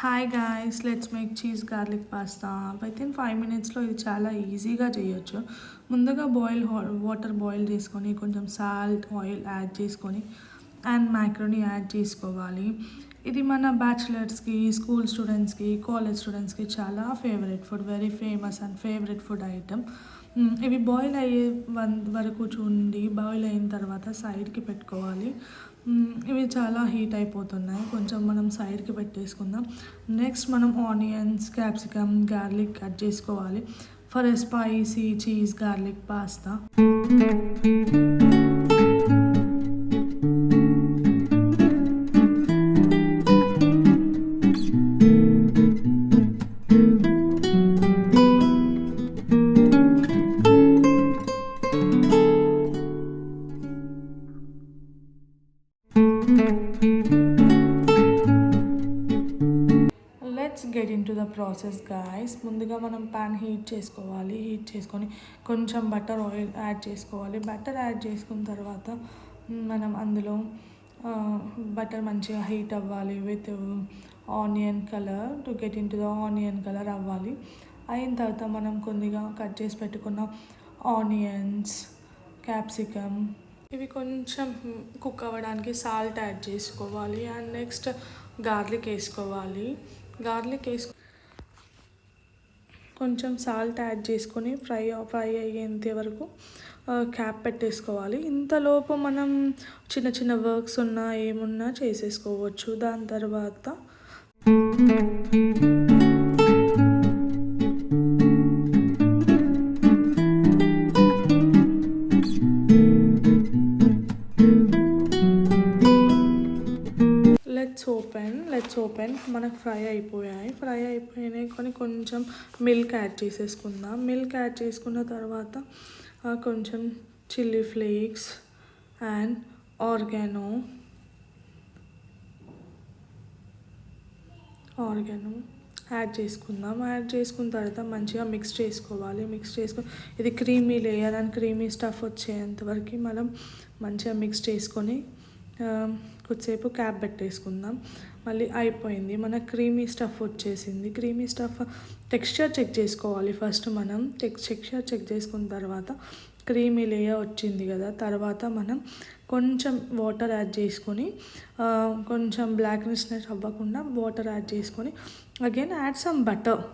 Hi guys, let's make cheese garlic pasta. With in 5 minutesలో ఇది చాలా ఈజీగా చేయొచ్చు. ముందుగా వాటర్ బాయిల్ చేసుకొని కొంచెం సాల్ట్ ఆయిల్ యాడ్ చేసుకొని అండ్ మ్యాక్రోనీ యాడ్ చేసుకోవాలి. ఇది మన బ్యాచిలర్స్కి, స్కూల్ స్టూడెంట్స్కి, కాలేజ్ స్టూడెంట్స్కి చాలా favourite food, very famous and favourite food item. ఇవి బాయిల్ అయ్యే వరకు చూడండి. బాయిల్ అయిన తర్వాత సైడ్కి పెట్టుకోవాలి. ఇవి చాలా హీట్ అయిపోతున్నాయి, కొంచెం మనం సైడ్కి పెట్టేసుకుందాం. నెక్స్ట్ మనం ఆనియన్స్, క్యాప్సికమ్, గార్లిక్ కట్ చేసుకోవాలి for a spicy cheese garlic pasta. Let's get in to the process guys. ముందుగా మనం ప్యాన్ హీట్ చేసుకోవాలి. హీట్ చేసుకొని కొంచెం బటర్ ఆయిల్ యాడ్ చేసుకోవాలి. బటర్ యాడ్ చేసుకున్న తర్వాత మనం అందులో బటర్ మంచిగా హీట్ అవ్వాలి with onion colour. To get in to the onion colour అవ్వాలి. అయిన తర్వాత మనం కొద్దిగా కట్ చేసి పెట్టుకున్న ఆనియన్స్, క్యాప్సికమ్ ఇవి కొంచెం కుక్ అవ్వడానికి సాల్ట్ యాడ్ చేసుకోవాలి. అండ్ నెక్స్ట్ గార్లిక్ వేసుకోవాలి. గార్లిక్ కొంచెం సాల్ట్ యాడ్ చేసుకొని ఫ్రై అయ్యేంత వరకు క్యాప్ పెట్టేసుకోవాలి. ఇంతలోపు మనం చిన్న చిన్న వర్క్స్ ఉన్నా ఏమున్నా చేసేసుకోవచ్చు. దాని తర్వాత లెట్స్ ఓపెన్. మనకు ఫ్రై అయిపోయినాయి కానీ కొంచెం మిల్క్ యాడ్ చేసేసుకుందాం. మిల్క్ యాడ్ చేసుకున్న తర్వాత కొంచెం chilli flakes and oregano add చేసుకుందాం. యాడ్ చేసుకున్న తర్వాత మంచిగా మిక్స్ చేసుకోవాలి. ఇది creamy layer and creamy stuff వచ్చేంతవరకు మనం మంచిగా మిక్స్ చేసుకొని కొద్దిసేపు క్యాప్ పెట్టేసుకుందాం. మళ్ళీ అయిపోయింది, మన క్రీమీ స్టఫ్ వచ్చేసింది. క్రీమీ స్టఫ్ టెక్స్చర్ చెక్ చేసుకోవాలి ఫస్ట్. మనం టెక్స్చర్ చెక్ చేసుకున్న తర్వాత క్రీమీ లేయర్ వచ్చింది కదా, తర్వాత మనం కొంచెం వాటర్ యాడ్ చేసుకొని కొంచెం బ్లాక్నెస్ అవ్వకుండా వాటర్ యాడ్ చేసుకొని అగైన్ యాడ్ సమ్ బటర్.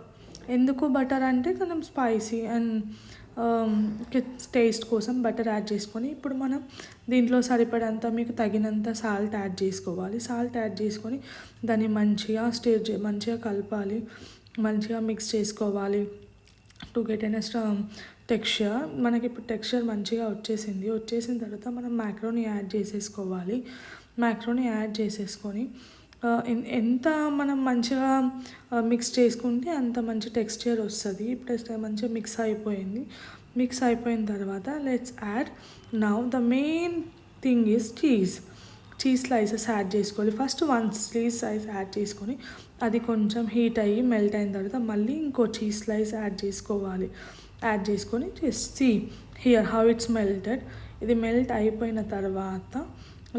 ఎందుకు బటర్ అంటే కొంచెం స్పైసీ అండ్ టేస్ట్ కోసం బటర్ యాడ్ చేసుకొని ఇప్పుడు మనం దీంట్లో సరిపడంత మీకు తగినంత సాల్ట్ యాడ్ చేసుకోవాలి. సాల్ట్ యాడ్ చేసుకొని దాన్ని మంచిగా కలపాలి, మంచిగా మిక్స్ చేసుకోవాలి టు గెట్ ఎన్ టెక్స్చర్. మనకి ఇప్పుడు టెక్స్చర్ మంచిగా వచ్చేసిన తర్వాత మనం మ్యాక్రోనీ యాడ్ చేసేసుకోవాలి. మ్యాక్రోనీ యాడ్ చేసేసుకొని ఎంత మనం మంచిగా మిక్స్ చేసుకుంటే అంత మంచి టెక్స్చర్ వస్తుంది. ఇప్పుడు మంచిగా మిక్స్ అయిపోయిన తర్వాత let's add now the main thing is cheese slices add చేసుకోవాలి. ఫస్ట్ 1 చీజ్ స్లైస్ యాడ్ చేసుకొని అది కొంచెం హీట్ అయ్యి మెల్ట్ అయిన తర్వాత మళ్ళీ ఇంకో చీజ్ స్లైస్ యాడ్ చేసుకోవాలి. యాడ్ చేసుకొని see here how it's melted. ఇది మెల్ట్ అయిపోయిన తర్వాత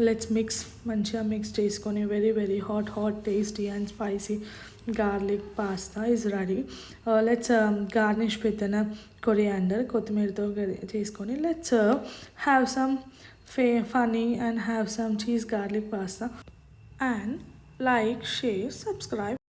లెట్స్ మంచిగా మిక్స్ చేసుకొని very very hot tasty and spicy garlic pasta is ready. Let's garnish with coriander, కొత్తిమీరతో చేసుకొని let's have some funny and have some cheese garlic pasta. And like, share, subscribe.